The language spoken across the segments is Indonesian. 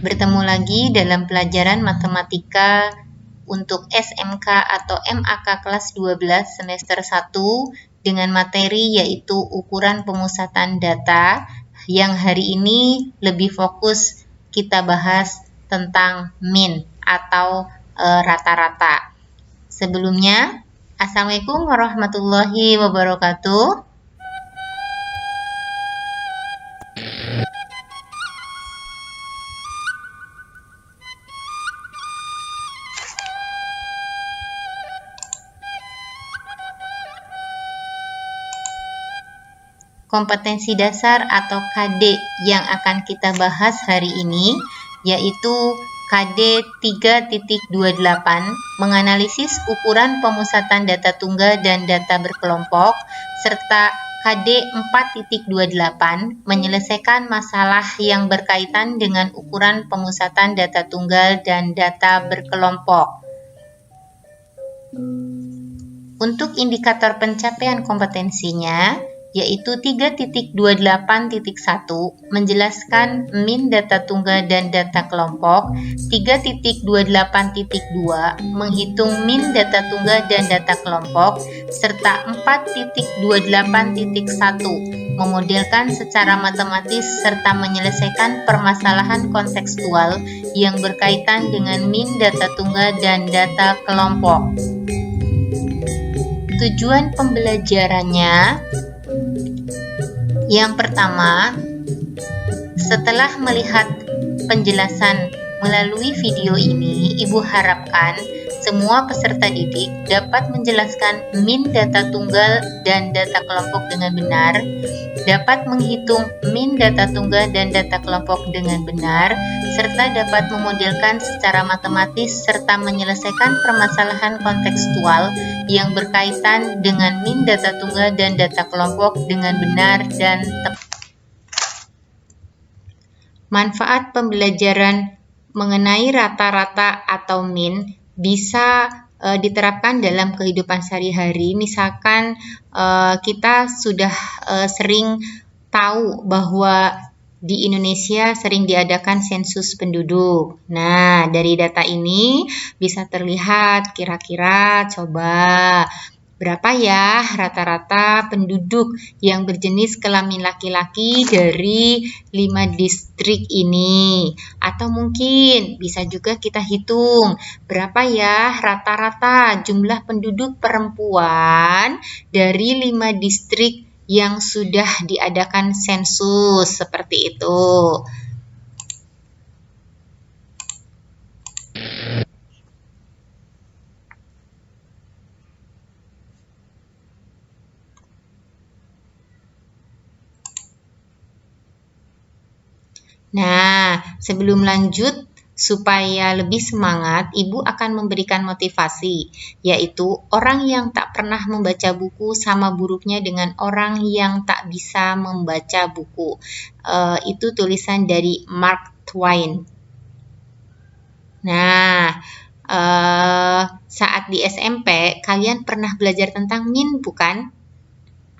Bertemu lagi dalam pelajaran matematika untuk SMK atau MAK kelas 12 semester 1 dengan materi yaitu ukuran pemusatan data, yang hari ini lebih fokus kita bahas tentang mean atau rata-rata. Sebelumnya, Assalamualaikum warahmatullahi wabarakatuh. Kompetensi dasar atau KD yang akan kita bahas hari ini yaitu KD 3.28 menganalisis ukuran pemusatan data tunggal dan data berkelompok, serta KD 4.28 menyelesaikan masalah yang berkaitan dengan ukuran pemusatan data tunggal dan data berkelompok. Untuk indikator pencapaian kompetensinya, yaitu 3.28.1 menjelaskan mean data tunggal dan data kelompok, 3.28.2 menghitung mean data tunggal dan data kelompok, serta 4.28.1 memodelkan secara matematis serta menyelesaikan permasalahan kontekstual yang berkaitan dengan mean data tunggal dan data kelompok. Tujuan pembelajarannya, yang pertama, setelah melihat penjelasan melalui video ini, Ibu harapkan semua peserta didik dapat menjelaskan mean data tunggal dan data kelompok dengan benar, dapat menghitung mean data tunggal dan data kelompok dengan benar, serta dapat memodelkan secara matematis serta menyelesaikan permasalahan kontekstual yang berkaitan dengan mean data tunggal dan data kelompok dengan benar dan tepat. Manfaat pembelajaran mengenai rata-rata atau mean bisa diterapkan dalam kehidupan sehari-hari. Misalkan kita sudah sering tahu bahwa di Indonesia sering diadakan sensus penduduk. Nah, dari data ini bisa terlihat kira-kira coba berapa ya rata-rata penduduk yang berjenis kelamin laki-laki dari 5 distrik ini. Atau mungkin bisa juga kita hitung berapa ya rata-rata jumlah penduduk perempuan dari 5 distrik yang sudah diadakan sensus, seperti itu. Nah, sebelum lanjut, supaya lebih semangat, Ibu akan memberikan motivasi, yaitu orang yang tak pernah membaca buku sama buruknya dengan orang yang tak bisa membaca buku. Itu tulisan dari Mark Twain. Nah, saat di SMP, kalian pernah belajar tentang mean, bukan?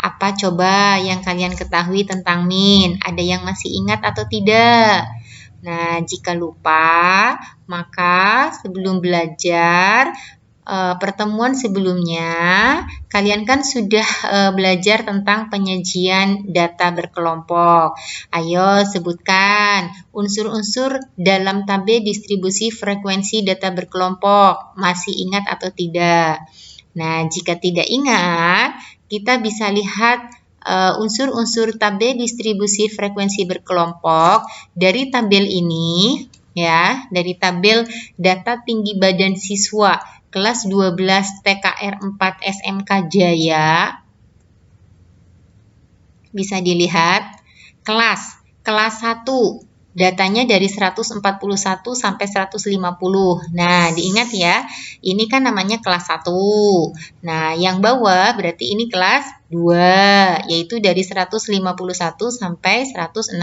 Apa coba yang kalian ketahui tentang mean? Ada yang masih ingat atau tidak? Nah, jika lupa, maka sebelum belajar, pertemuan sebelumnya, kalian kan sudah belajar tentang penyajian data berkelompok. Ayo sebutkan unsur-unsur dalam tabel distribusi frekuensi data berkelompok. Masih ingat atau tidak? Nah, jika tidak ingat, kita bisa lihat unsur-unsur tabel distribusi frekuensi berkelompok dari tabel ini, ya, dari tabel data tinggi badan siswa kelas 12 TKR 4 SMK Jaya. Bisa dilihat kelas 1. Datanya dari 141 sampai 150. Nah, diingat ya, ini kan namanya kelas 1. Nah, yang bawah berarti ini kelas 2, yaitu dari 151 sampai 160.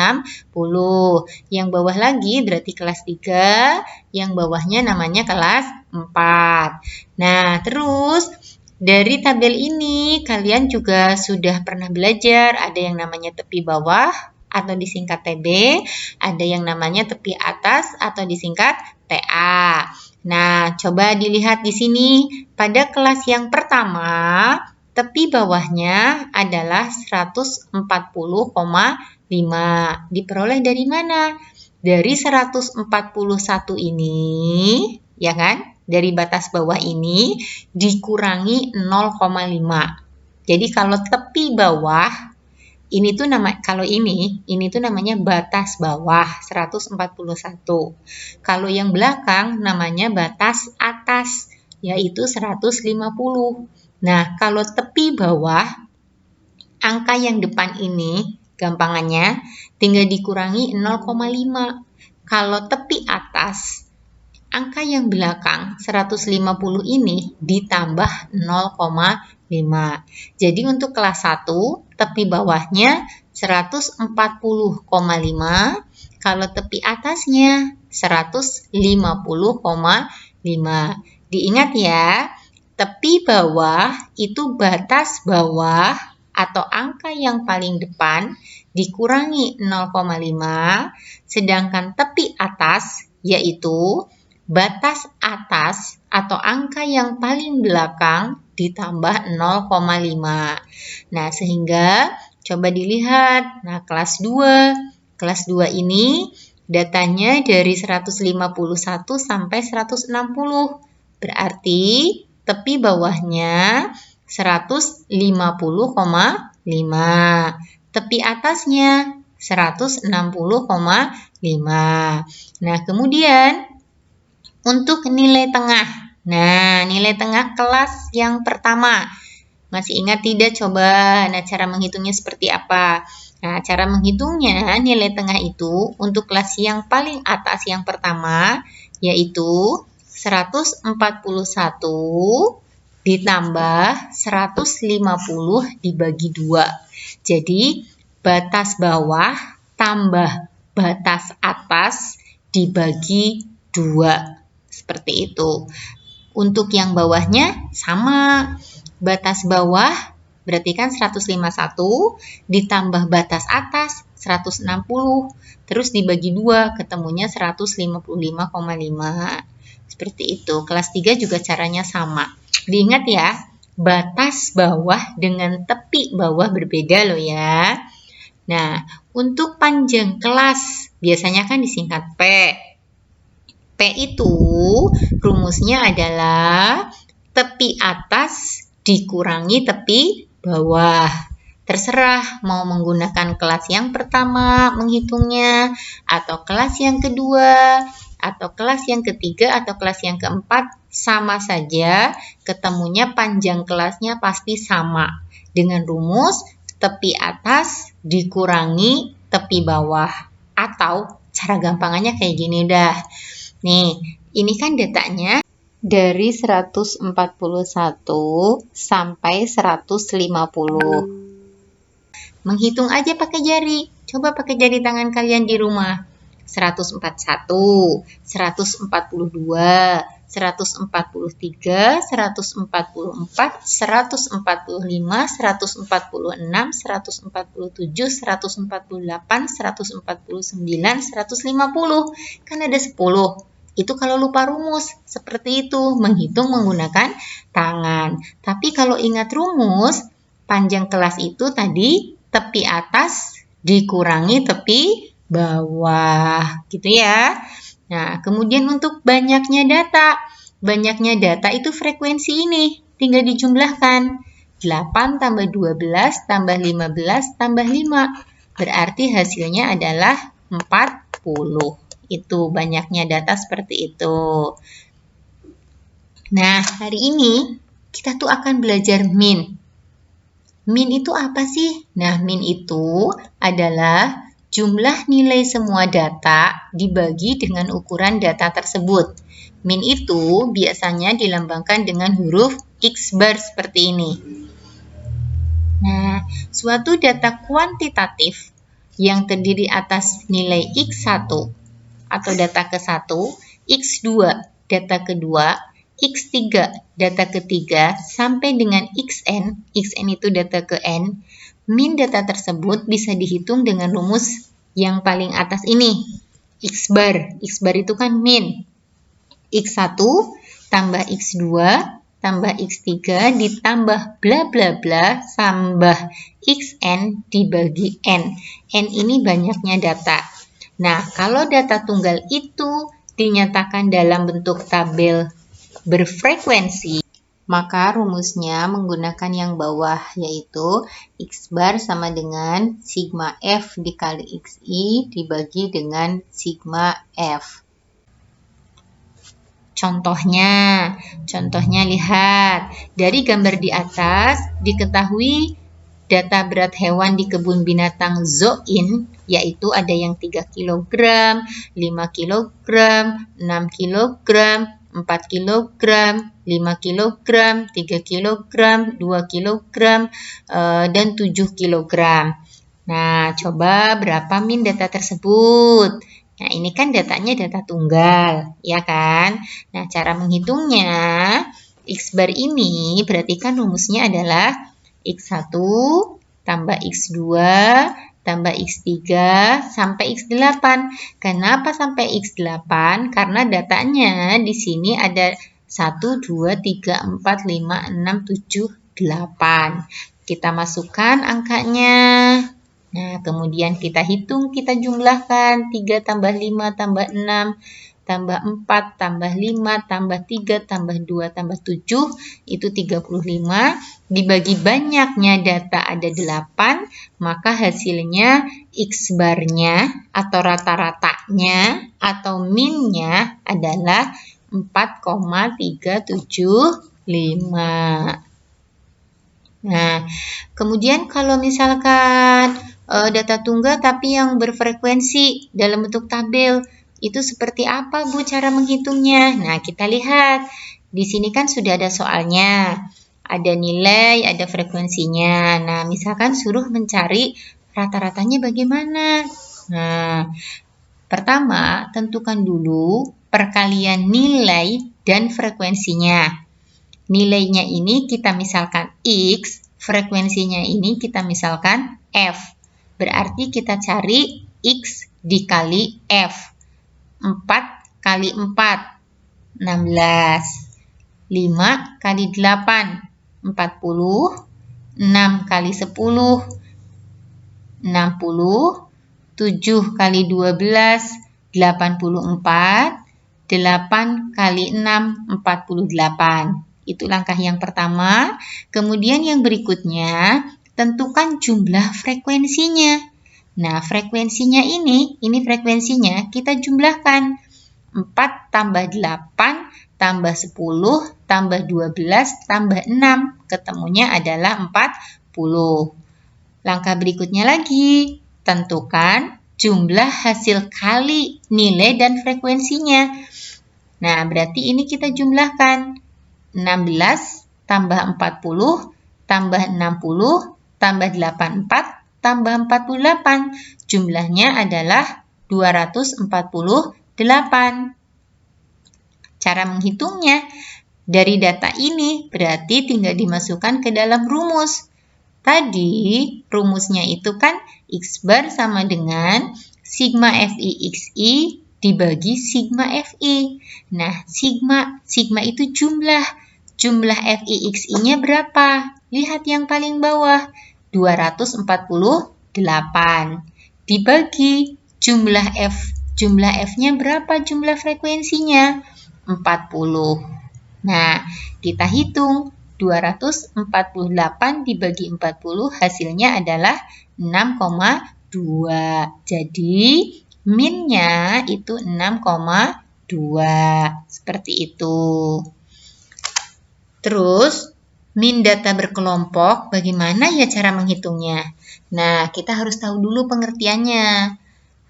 Yang bawah lagi berarti kelas 3, yang bawahnya namanya kelas 4. Nah, terus dari tabel ini kalian juga sudah pernah belajar ada yang namanya tepi bawah, atau disingkat TB, ada yang namanya tepi atas atau disingkat TA. Nah, coba dilihat di sini. Pada kelas yang pertama, tepi bawahnya adalah 140,5. Diperoleh dari mana? Dari 141 ini, ya kan? Dari batas bawah ini dikurangi 0,5. Jadi kalau tepi bawah ini tuh ini tuh namanya batas bawah 141. Kalau yang belakang namanya batas atas yaitu 150. Nah, kalau tepi bawah angka yang depan ini gampangannya tinggal dikurangi 0,5. Kalau tepi atas angka yang belakang 150 ini ditambah 0,5. Jadi untuk kelas 1 tepi bawahnya 140,5, kalau tepi atasnya 150,5. Diingat ya, tepi bawah itu batas bawah atau angka yang paling depan dikurangi 0,5, sedangkan tepi atas yaitu batas atas atau angka yang paling belakang ditambah 0,5. Nah, sehingga coba dilihat. Nah, kelas 2. Kelas 2 ini datanya dari 151 sampai 160. Berarti tepi bawahnya 150,5. Tepi atasnya 160,5. Nah, kemudian untuk nilai tengah. Nah, nilai tengah kelas yang pertama. Masih ingat tidak? Coba, nah cara menghitungnya seperti apa? Nah, cara menghitungnya nilai tengah itu untuk kelas yang paling atas yang pertama, yaitu 141 ditambah 150 dibagi 2. Jadi, batas bawah tambah batas atas dibagi 2. Seperti itu. Untuk yang bawahnya sama. Batas bawah berarti kan 151 ditambah batas atas 160. Terus dibagi 2 ketemunya 155,5. Seperti itu. Kelas 3 juga caranya sama. Diingat ya, batas bawah dengan tepi bawah berbeda loh ya. Nah, untuk panjang kelas biasanya kan disingkat P. P itu rumusnya adalah tepi atas dikurangi tepi bawah. Terserah mau menggunakan kelas yang pertama menghitungnya, atau kelas yang kedua, atau kelas yang ketiga, atau kelas yang keempat, sama saja. Ketemunya panjang kelasnya pasti sama. Dengan rumus tepi atas dikurangi tepi bawah. Atau cara gampangannya kayak gini dah. Nih, ini kan datanya dari 141 sampai 150. Menghitung aja pakai jari. Coba pakai jari tangan kalian di rumah. 141, 142, 143, 144, 145, 146, 147, 148, 149, 150. Kan ada 10. Itu kalau lupa rumus, seperti itu, menghitung menggunakan tangan. Tapi kalau ingat rumus, panjang kelas itu tadi tepi atas dikurangi tepi bawah, gitu ya. Nah, kemudian untuk banyaknya data. Banyaknya data itu frekuensi ini, tinggal dijumlahkan. 8 tambah 12 tambah 15 tambah 5. Berarti hasilnya adalah 40. Itu banyaknya data seperti itu. Nah, hari ini kita tuh akan belajar min. Min itu apa sih? Nah, min itu adalah jumlah nilai semua data dibagi dengan ukuran data tersebut. Min itu biasanya dilambangkan dengan huruf X bar seperti ini. Nah, suatu data kuantitatif yang terdiri atas nilai X1 atau data ke-1, X2 data kedua, X3 data ketiga, sampai dengan XN itu data ke N, min data tersebut bisa dihitung dengan rumus yang paling atas ini. X bar. X bar itu kan min. X1 tambah X2 tambah X3 ditambah bla bla bla tambah Xn dibagi N. N ini banyaknya data. Nah, kalau data tunggal itu dinyatakan dalam bentuk tabel berfrekuensi, maka rumusnya menggunakan yang bawah, yaitu X bar sama dengan sigma F dikali Xi dibagi dengan sigma F. Contohnya lihat, dari gambar di atas diketahui data berat hewan di kebun binatang Zoin, yaitu ada yang 3 kg, 5 kg, 6 kg, 4 kg, 5 kg, 3 kg, 2 kg, dan 7 kg. Nah, coba berapa min data tersebut? Nah, ini kan datanya data tunggal, ya kan? Nah, cara menghitungnya, X bar ini berarti kan rumusnya adalah X1 tambah X2 tambah X3 sampai X8. Kenapa sampai X8? Karena datanya di sini ada 1, 2, 3, 4, 5, 6, 7, 8. Kita masukkan angkanya. Nah, kemudian kita hitung, kita jumlahkan 3 tambah 5 tambah 6 tambah 4 tambah 5 tambah 3 tambah 2 tambah 7 itu 35. Dibagi banyaknya data ada 8, maka hasilnya X barnya atau rata-ratanya atau minnya adalah 4,375. Nah, kemudian kalau misalkan data tunggal tapi yang berfrekuensi dalam bentuk tabel, itu seperti apa Bu cara menghitungnya? Nah, kita lihat. Di sini kan sudah ada soalnya. Ada nilai, ada frekuensinya. Nah, misalkan suruh mencari rata-ratanya bagaimana? Nah, pertama, tentukan dulu perkalian nilai dan frekuensinya. Nilainya ini kita misalkan X, frekuensinya ini kita misalkan F. Berarti kita cari X dikali F. 4 kali 4, 16. 5 kali 8, 40. 6 kali 10, 60. 7 kali 12, 84. 8 kali 6, 48. Itu langkah yang pertama. Kemudian yang berikutnya, tentukan jumlah frekuensinya. Nah, frekuensinya ini frekuensinya kita jumlahkan. 4 tambah 8 tambah 10 tambah 12 tambah 6. Ketemunya adalah 40. Langkah berikutnya lagi, tentukan jumlah hasil kali nilai dan frekuensinya. Nah, berarti ini kita jumlahkan. 16 tambah 40 tambah 60 tambah 84 tambah 48. Jumlahnya adalah 248. Cara menghitungnya, dari data ini berarti tinggal dimasukkan ke dalam rumus. Tadi rumusnya itu kan X bar sama dengan sigma Fi Xi dibagi sigma Fi. Nah, sigma itu jumlah. Jumlah Fi Xi-nya berapa? Lihat yang paling bawah. 248. Dibagi jumlah F-nya berapa jumlah frekuensinya? 40. Nah, kita hitung 248 dibagi 40 hasilnya adalah 6,2. Jadi minnya itu 6,2. Seperti itu. Terus min data berkelompok, bagaimana ya cara menghitungnya? Nah, kita harus tahu dulu pengertiannya.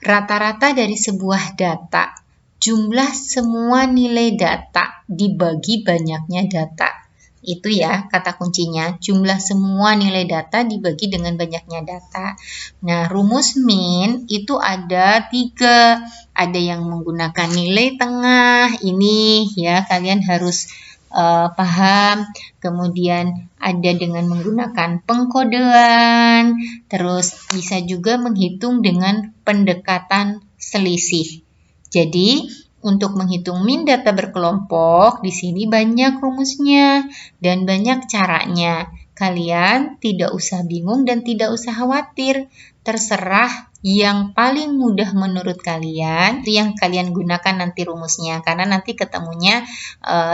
Rata-rata dari sebuah data, jumlah semua nilai data dibagi banyaknya data. Itu ya kata kuncinya, jumlah semua nilai data dibagi dengan banyaknya data. Nah, rumus min itu ada 3. Ada yang menggunakan nilai tengah, ini ya kalian harus paham. Kemudian ada dengan menggunakan pengkodean, terus bisa juga menghitung dengan pendekatan selisih. Jadi, untuk menghitung min data berkelompok, di sini banyak rumusnya dan banyak caranya. Kalian tidak usah bingung dan tidak usah khawatir. Terserah yang paling mudah menurut kalian, itu yang kalian gunakan nanti rumusnya. Karena nanti ketemunya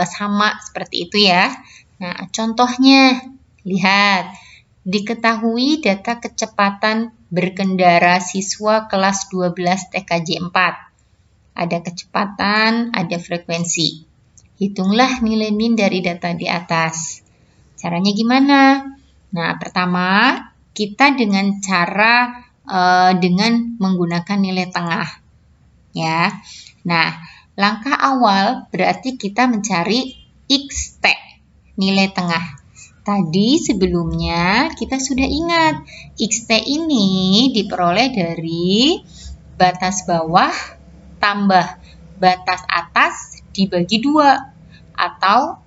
sama seperti itu ya. Nah, contohnya, lihat. Diketahui data kecepatan berkendara siswa kelas 12 TKJ 4. Ada kecepatan, ada frekuensi. Hitunglah nilai min dari data di atas. Caranya gimana? Nah, pertama kita dengan cara dengan menggunakan nilai tengah. Ya. Nah, langkah awal berarti kita mencari XT, nilai tengah. Tadi sebelumnya kita sudah ingat, XT ini diperoleh dari batas bawah tambah batas atas dibagi 2 atau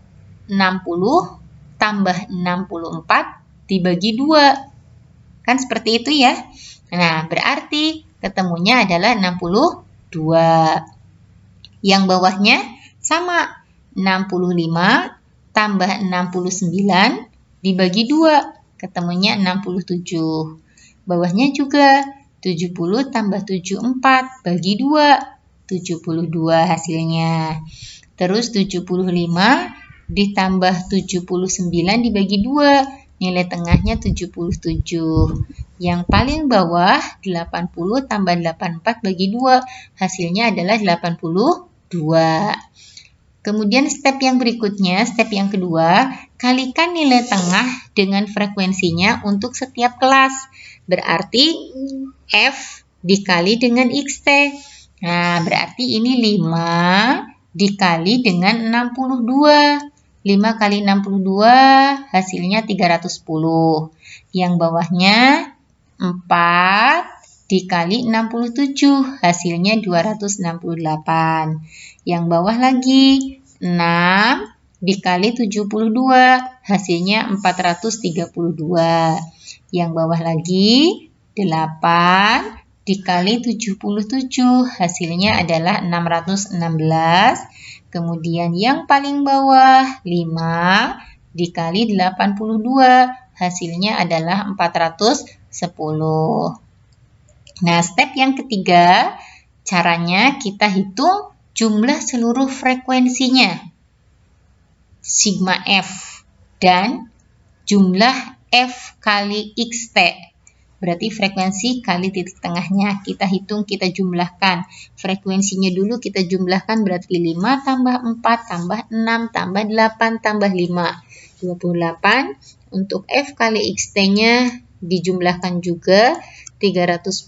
60 tambah 64 dibagi 2. Kan seperti itu ya. Nah, berarti ketemunya adalah 62. Yang bawahnya sama, 65 tambah 69 dibagi 2. Ketemunya 67. Bawahnya juga 70 tambah 74 bagi 2. 72 hasilnya. Terus 75 ditambah 79 dibagi 2. Nilai tengahnya 77. Yang paling bawah 80 tambah 84 bagi 2. Hasilnya adalah 82. Kemudian step yang berikutnya, step yang kedua, kalikan nilai tengah dengan frekuensinya untuk setiap kelas. Berarti F dikali dengan XT. Nah, berarti ini 5 dikali dengan 62. 5 kali 62 hasilnya 310. Yang bawahnya 4 dikali 67 hasilnya 268. Yang bawah lagi 6 dikali 72 hasilnya 432. Yang bawah lagi 8 dikali 77 hasilnya adalah 616. Kemudian yang paling bawah 5 dikali 82 hasilnya adalah 410. Nah, step yang ketiga, caranya kita hitung jumlah seluruh frekuensinya, sigma F, dan jumlah F kali XT. Berarti frekuensi kali titik tengahnya. Kita hitung, kita jumlahkan. Frekuensinya dulu kita jumlahkan berarti 5 tambah 4 tambah 6 tambah 8 tambah 5. 28. Untuk F kali XT-nya dijumlahkan juga 310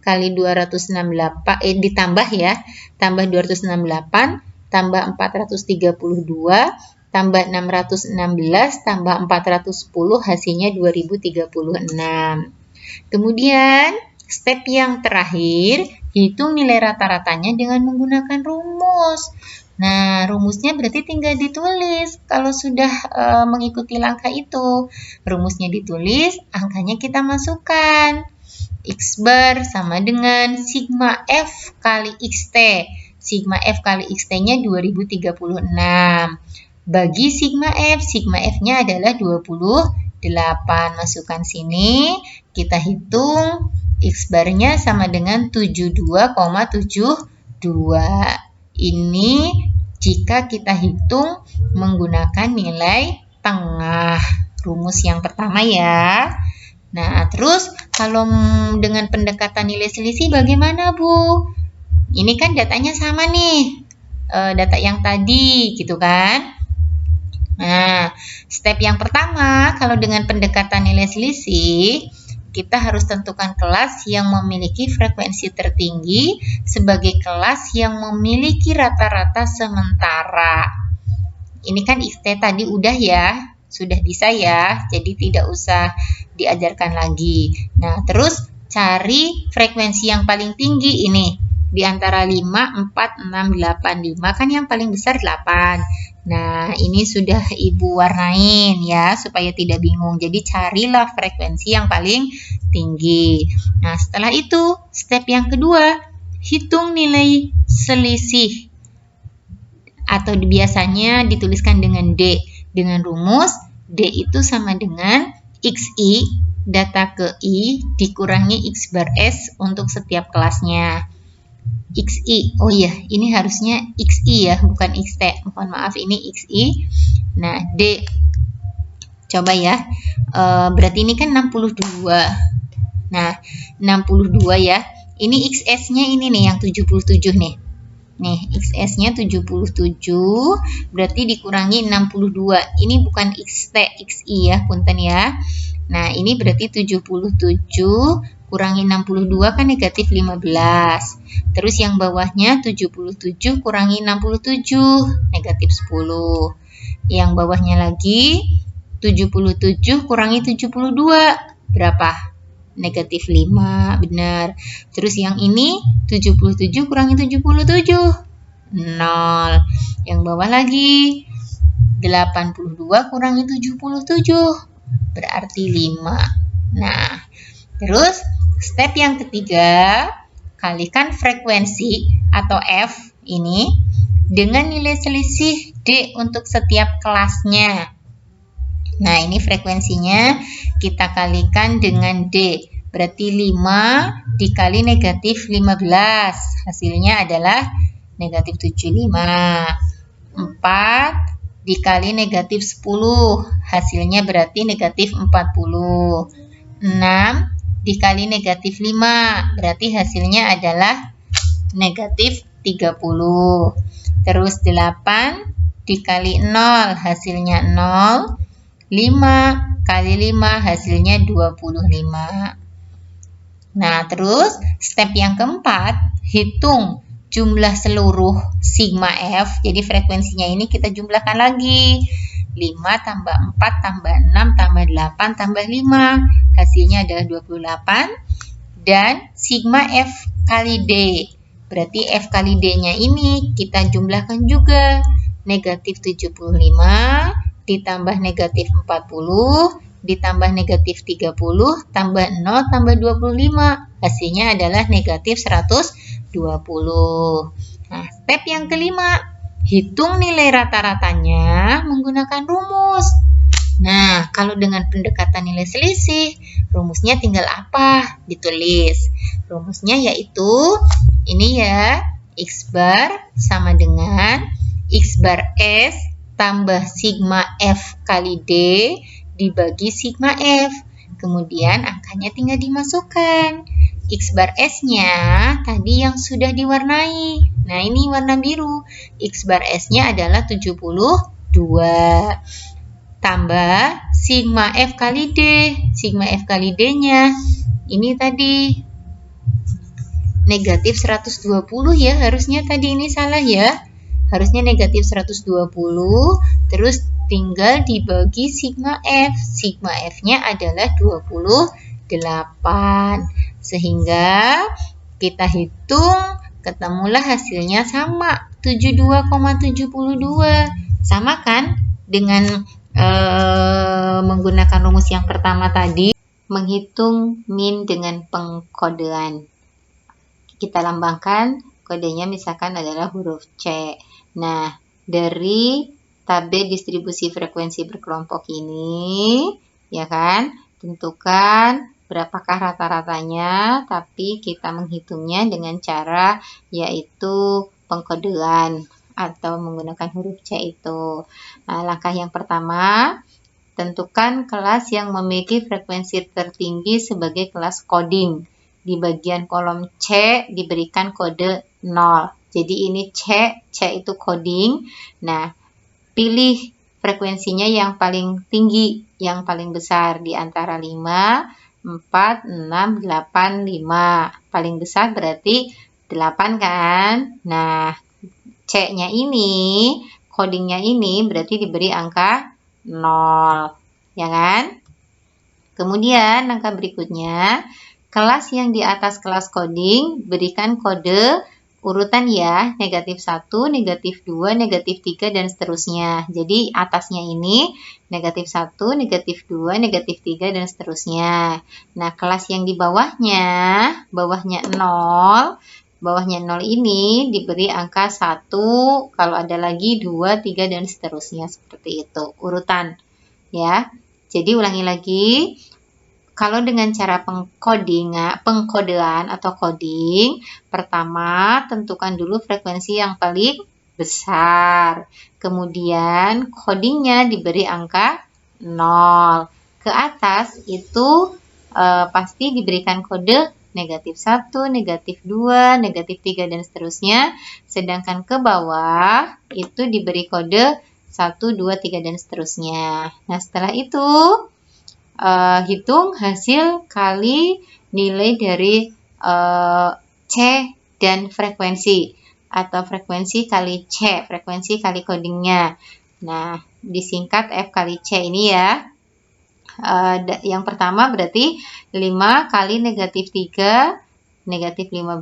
kali 268 ditambah ya. Tambah 268 tambah 432 tambah 616 tambah 410 hasilnya 2036. Kemudian, step yang terakhir, hitung nilai rata-ratanya dengan menggunakan rumus. Nah, rumusnya berarti tinggal ditulis kalau sudah mengikuti langkah itu. Rumusnya ditulis, angkanya kita masukkan. X bar sama dengan sigma F kali XT. Sigma F kali XT-nya 2036. Bagi sigma F-nya adalah 28. Masukkan sini, kita hitung X barnya sama dengan 72,72. Ini jika kita hitung menggunakan nilai tengah. Rumus yang pertama ya. Nah, terus kalau dengan pendekatan nilai selisih bagaimana, Bu? Ini kan datanya sama nih. Data yang tadi, gitu kan? Nah, step yang pertama, kalau dengan pendekatan nilai selisih, kita harus tentukan kelas yang memiliki frekuensi tertinggi sebagai kelas yang memiliki rata-rata sementara. Ini kan XT tadi udah ya, sudah bisa ya, jadi tidak usah diajarkan lagi. Nah, terus cari frekuensi yang paling tinggi ini. Di antara 5, 4, 6, 8, 5 kan yang paling besar 8. Nah, ini sudah Ibu warnain ya, supaya tidak bingung. Jadi, carilah frekuensi yang paling tinggi. Nah, setelah itu, step yang kedua, hitung nilai selisih. Atau biasanya dituliskan dengan D. Dengan rumus, D itu sama dengan XI, data ke I, dikurangi X bar S untuk setiap kelasnya. XI, oh iya, ini harusnya XI ya, bukan XT. Mohon maaf, ini XI. Nah, D, coba ya, berarti ini kan 62. Nah, 62 ya, ini XS-nya ini nih, yang 77 nih. Nih, XS-nya 77, berarti dikurangi 62. Ini bukan XT, XI ya, punten ya. Nah, ini berarti 77 kurangi 62 kan negatif 15. Terus yang bawahnya 77 kurangi 67, negatif 10. Yang bawahnya lagi 77 kurangi 72, berapa? Negatif 5, benar. Terus yang ini 77 kurangi 77, 0. Yang bawah lagi 82 kurangi 77, berarti 5. Nah, terus step yang ketiga, kalikan frekuensi atau F ini dengan nilai selisih D untuk setiap kelasnya. Nah, ini frekuensinya kita kalikan dengan D. Berarti 5 dikali negatif 15. Hasilnya adalah negatif 75. 4 dikali negatif 10. Hasilnya berarti negatif 40. 6 dikali negatif 5. Berarti hasilnya adalah negatif 30. Terus 8 dikali 0. Hasilnya 0. 5 kali 5 hasilnya 25. Nah, terus step yang keempat, hitung jumlah seluruh sigma F. Jadi frekuensinya ini kita jumlahkan lagi. 5 tambah 4 tambah 6 tambah 8 tambah 5. Hasilnya adalah 28. Dan sigma F kali D. Berarti F kali D-nya ini kita jumlahkan juga. Negatif 75 ditambah negatif 40 ditambah negatif 30 tambah 0 tambah 25. Hasilnya adalah negatif 120. Nah, step yang kelima, hitung nilai rata-ratanya menggunakan rumus. Nah, kalau dengan pendekatan nilai selisih, rumusnya tinggal apa? Ditulis. Rumusnya yaitu ini ya, X bar sama dengan X bar S tambah sigma F kali D dibagi sigma F. Kemudian angkanya tinggal dimasukkan. X bar S-nya tadi yang sudah diwarnai. Nah, ini warna biru. X bar S-nya adalah 72. Tambah sigma F kali D. Sigma F kali D-nya ini tadi negatif 120 ya. Harusnya tadi ini salah ya. Harusnya negatif 120. Terus tinggal dibagi sigma F. Sigma F-nya adalah 28. Sehingga kita hitung, ketemulah hasilnya sama, 72,72. Sama kan dengan menggunakan rumus yang pertama tadi, menghitung min dengan pengkodean. Kita lambangkan, kodenya misalkan adalah huruf C. Nah, dari tabel distribusi frekuensi berkelompok ini, ya kan, tentukan berapakah rata-ratanya, tapi kita menghitungnya dengan cara yaitu pengkodean atau menggunakan huruf C itu. Nah, langkah yang pertama, tentukan kelas yang memiliki frekuensi tertinggi sebagai kelas coding. Di bagian kolom C diberikan kode 0. Jadi ini C itu coding. Nah, pilih frekuensinya yang paling tinggi, yang paling besar di antara 5, 4, 6, 8, 5. Paling besar berarti 8 kan? Nah, C-nya ini, codingnya ini berarti diberi angka 0. Ya kan? Kemudian langkah berikutnya, kelas yang di atas kelas coding berikan kode urutan ya, negatif 1, negatif 2, negatif 3, dan seterusnya. Jadi atasnya ini negatif 1, negatif 2, negatif 3, dan seterusnya. Nah, kelas yang di bawahnya 0 ini diberi angka 1, kalau ada lagi 2, 3, dan seterusnya. Seperti itu, urutan ya. Jadi ulangi lagi. Kalau dengan cara pengkodean atau coding, pertama tentukan dulu frekuensi yang paling besar. Kemudian codingnya diberi angka 0. Ke atas itu pasti diberikan kode negatif 1, negatif 2, negatif 3, dan seterusnya. Sedangkan ke bawah itu diberi kode 1, 2, 3, dan seterusnya. Nah, setelah itu hitung hasil kali nilai dari C dan frekuensi, atau frekuensi kali C, frekuensi kali codingnya. Nah, disingkat F kali C ini ya. Yang pertama berarti 5 kali negatif 3, negatif 15,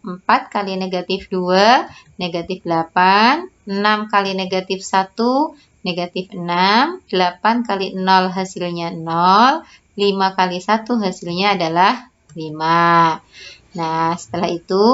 4 kali negatif 2, negatif 8, 6 kali negatif 1, negatif 6, 8 kali 0 hasilnya 0, 5 kali 1 hasilnya adalah 5. Nah, setelah itu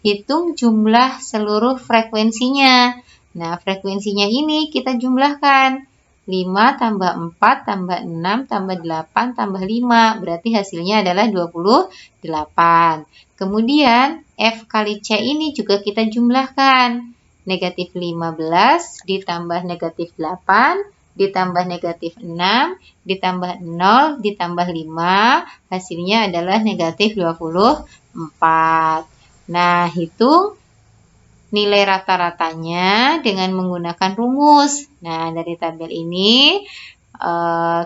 hitung jumlah seluruh frekuensinya. Nah, frekuensinya ini kita jumlahkan. 5 tambah 4 tambah 6 tambah 8 tambah 5. Berarti hasilnya adalah 28. Kemudian F kali C ini juga kita jumlahkan. Negatif 15 ditambah negatif 8 ditambah negatif 6 ditambah 0 ditambah 5. Hasilnya adalah negatif 24. Nah, hitung nilai rata-ratanya dengan menggunakan rumus. Nah, dari tabel ini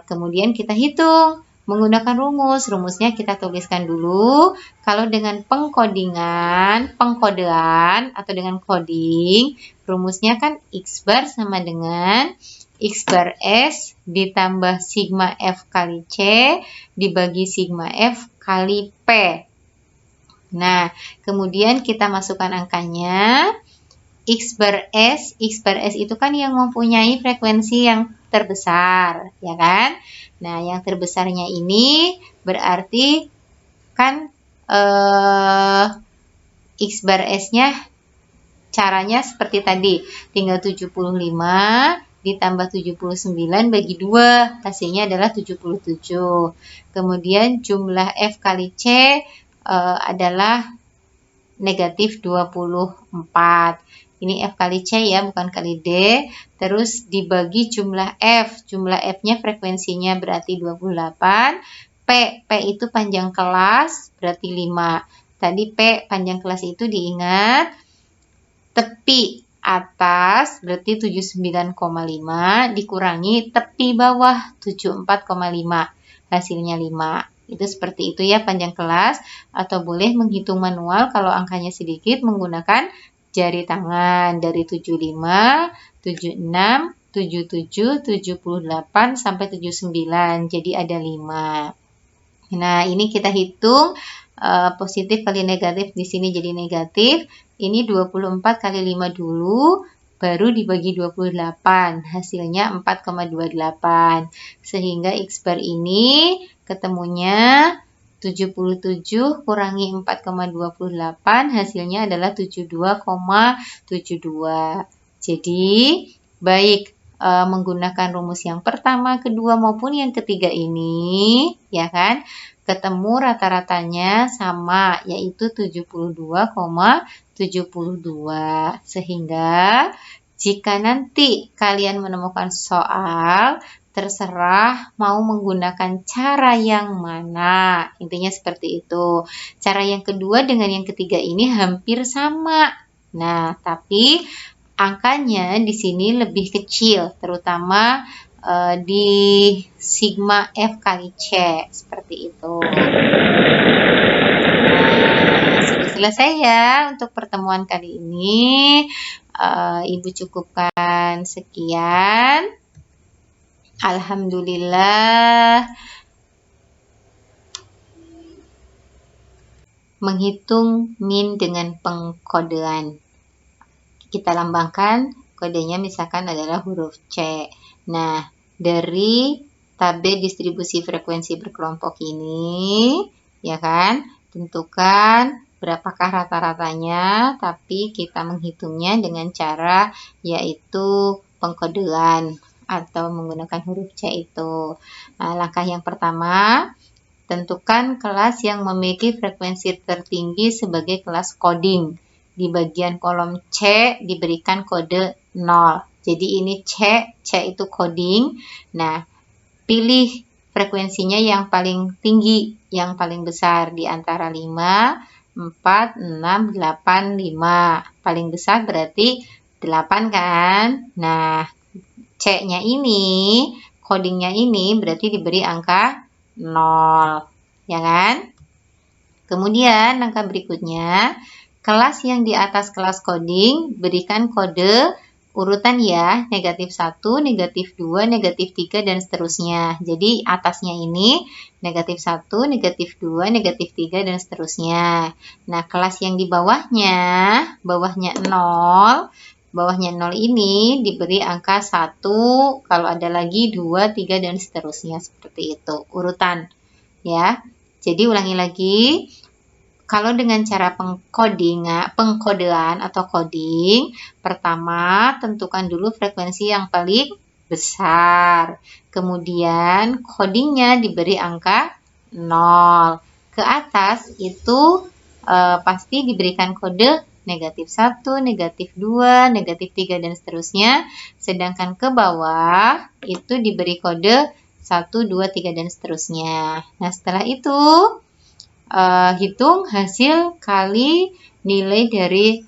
kemudian kita hitung menggunakan rumus. Rumusnya kita tuliskan dulu. Kalau dengan pengkodean atau dengan coding, rumusnya kan X bar sama dengan X bar S ditambah sigma F kali C dibagi sigma F kali P. Nah, kemudian kita masukkan angkanya. X bar S itu kan yang mempunyai frekuensi yang terbesar, ya kan? Nah, yang terbesarnya ini berarti kan X bar S-nya caranya seperti tadi, tinggal 75 ditambah 79 bagi 2, hasilnya adalah 77. Kemudian jumlah F kali C adalah negatif 24. Ini F kali C ya, bukan kali D. Terus dibagi jumlah F. Jumlah F-nya frekuensinya berarti 28. P itu panjang kelas, berarti 5. Tadi P panjang kelas itu diingat. Tepi atas berarti 79,5 dikurangi tepi bawah 74,5. Hasilnya 5. Itu seperti itu ya panjang kelas, atau boleh menghitung manual kalau angkanya sedikit menggunakan jari tangan dari 75, 76, 77, 78 sampai 79. Jadi ada 5. Nah, ini kita hitung positif kali negatif, di sini jadi negatif. Ini 24 kali 5 dulu, baru dibagi 28, hasilnya 4,28. Sehingga X bar ini ketemunya 77 kurangi 4,28, hasilnya adalah 72,72. Jadi, baik menggunakan rumus yang pertama, kedua, maupun yang ketiga ini, ya kan, ketemu rata-ratanya sama, yaitu 72,72. Sehingga, jika nanti kalian menemukan soal, terserah mau menggunakan cara yang mana. Intinya seperti itu. Cara yang kedua dengan yang ketiga ini hampir sama. Nah, tapi angkanya di sini lebih kecil, terutama di sigma F kali C. Seperti itu. Nah, sudah selesai ya untuk pertemuan kali ini. Ibu cukupkan sekian. Alhamdulillah. menghitung min dengan pengkodean. Kita lambangkan kodenya misalkan adalah huruf C. Nah, dari tabel distribusi frekuensi berkelompok ini, ya kan, tentukan berapakah rata-ratanya, tapi kita menghitungnya dengan cara yaitu pengkodean atau menggunakan huruf C itu. Nah, langkah yang pertama, tentukan kelas yang memiliki frekuensi tertinggi sebagai kelas coding. Di bagian kolom C diberikan kode 0. Jadi ini C itu coding. Nah, pilih frekuensinya yang paling tinggi, yang paling besar di antara 5, 4, 6, 8, 5. Paling besar berarti 8 kan? Nah, C-nya ini, codingnya ini berarti diberi angka 0, ya kan? Kemudian langkah berikutnya, kelas yang di atas kelas coding berikan kode urutan ya, negatif 1, negatif 2, negatif 3, dan seterusnya. Jadi atasnya ini negatif 1, negatif 2, negatif 3, dan seterusnya. Nah, kelas yang di bawahnya 0, bawahnya 0 ini diberi angka 1, kalau ada lagi 2, 3, dan seterusnya. Seperti itu, urutan ya. Jadi ulangi lagi, kalau dengan cara pengkodean atau coding, pertama tentukan dulu frekuensi yang paling besar. Kemudian codingnya diberi angka 0. Ke atas itu pasti diberikan kode negatif 1, negatif 2, negatif 3, dan seterusnya. Sedangkan ke bawah itu diberi kode 1, 2, 3, dan seterusnya. Nah, setelah itu hitung hasil kali nilai dari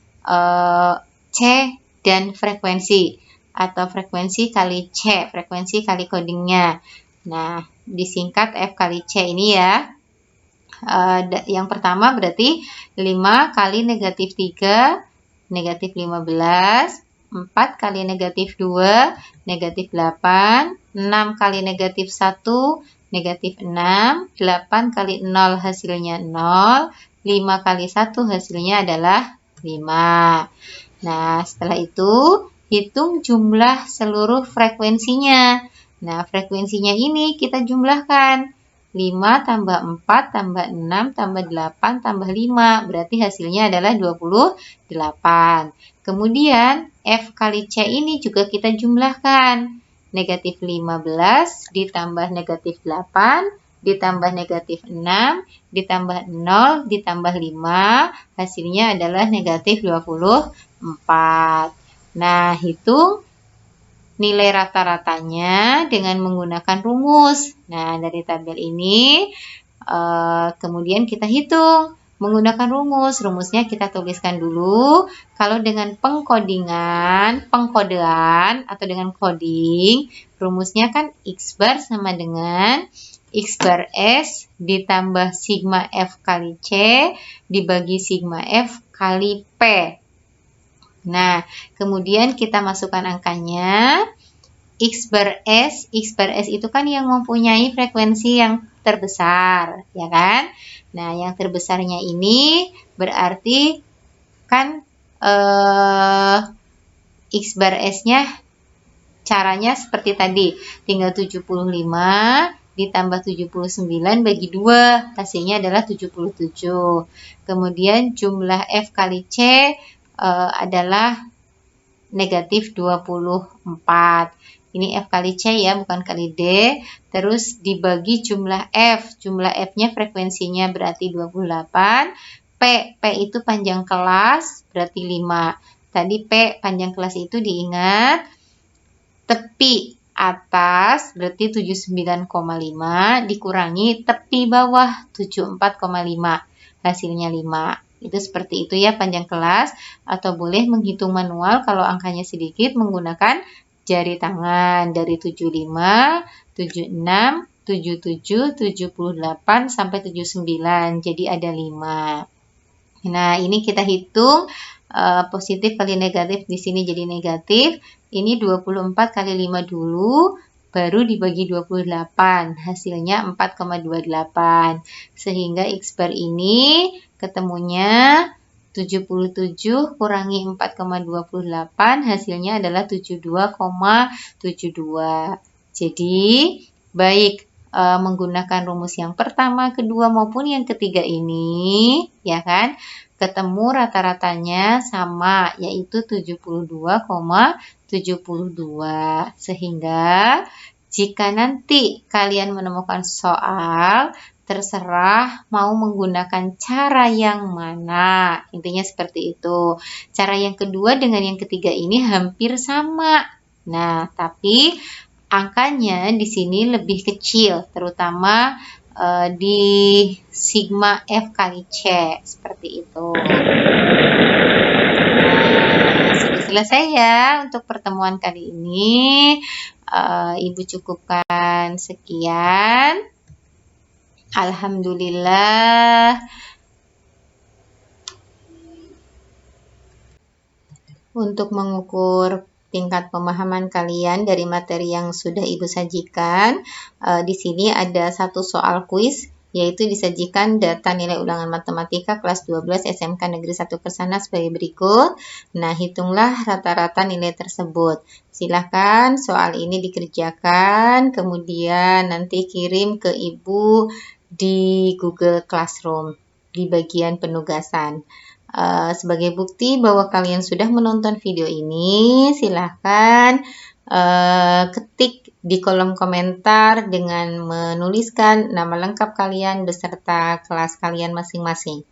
C dan frekuensi, atau frekuensi kali C, frekuensi kali codingnya. Nah, disingkat F kali C ini ya. Yang pertama berarti 5 kali negatif 3, negatif 15, 4 kali negatif 2, negatif 8, 6 kali negatif 1, negatif 6, 8 kali 0 hasilnya 0, 5 kali 1 hasilnya adalah 5. Nah, setelah itu hitung jumlah seluruh frekuensinya. Nah, frekuensinya ini kita jumlahkan. 5 tambah 4 tambah 6 tambah 8 tambah 5. Berarti hasilnya adalah 28. Kemudian F kali C ini juga kita jumlahkan. Negatif 15 ditambah negatif 8 ditambah negatif 6 ditambah 0 ditambah 5. Hasilnya adalah negatif 24. Nah, hitung nilai rata-ratanya dengan menggunakan rumus. Nah, dari tabel ini kemudian kita hitung menggunakan rumus. Rumusnya kita tuliskan dulu. Kalau dengan pengkodean atau dengan coding, rumusnya kan X bar sama dengan X bar S ditambah sigma F kali C dibagi sigma F kali P. Nah, kemudian kita masukkan angkanya. X bar S itu kan yang mempunyai frekuensi yang terbesar, ya kan? Nah, yang terbesarnya ini berarti kan X bar S-nya caranya seperti tadi, tinggal 75 ditambah 79 bagi 2, hasilnya adalah 77. Kemudian jumlah F kali C adalah negatif 24. Ini F kali C ya, bukan kali D. Terus dibagi jumlah F. Jumlah F-nya frekuensinya berarti 28. P itu panjang kelas, berarti 5. Tadi P panjang kelas itu diingat. Tepi atas berarti 79,5 dikurangi tepi bawah 74,5. Hasilnya 5. Itu seperti itu ya panjang kelas, atau boleh menghitung manual kalau angkanya sedikit menggunakan jari tangan dari 75, 76, 77, 78 sampai 79. Jadi ada 5. Nah, ini kita hitung positif kali negatif, di sini jadi negatif. Ini 24 kali 5 dulu baru dibagi 28, hasilnya 4,28. Sehingga X bar ini ketemunya 77 kurangi 4,28, hasilnya adalah 72,72. Jadi, baik menggunakan rumus yang pertama, kedua, maupun yang ketiga ini, ya kan, ketemu rata-ratanya sama, yaitu 72,72. Sehingga, jika nanti kalian menemukan soal, terserah mau menggunakan cara yang mana. Intinya seperti itu. Cara yang kedua dengan yang ketiga ini hampir sama. Nah, tapi angkanya di sini lebih kecil, terutama di sigma F kali C, seperti itu. Nah, sudah selesai ya untuk pertemuan kali ini. Ibu cukupkan sekian. Alhamdulillah. Untuk mengukur tingkat pemahaman kalian dari materi yang sudah Ibu sajikan, di sini ada satu soal kuis, yaitu disajikan data nilai ulangan matematika kelas 12 SMK Negeri 1 Kersana sebagai berikut. Nah, hitunglah rata-rata nilai tersebut. Silahkan soal ini dikerjakan, kemudian nanti kirim ke Ibu di Google Classroom di bagian penugasan. Sebagai bukti bahwa kalian sudah menonton video ini, silahkan ketik di kolom komentar dengan menuliskan nama lengkap kalian beserta kelas kalian masing-masing.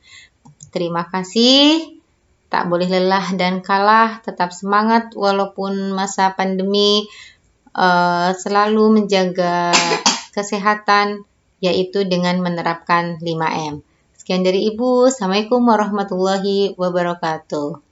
Terima kasih. Tak boleh lelah dan kalah, tetap semangat walaupun masa pandemi, selalu menjaga kesehatan, yaitu dengan menerapkan 5M. Sekian dari Ibu. Assalamualaikum warahmatullahi wabarakatuh.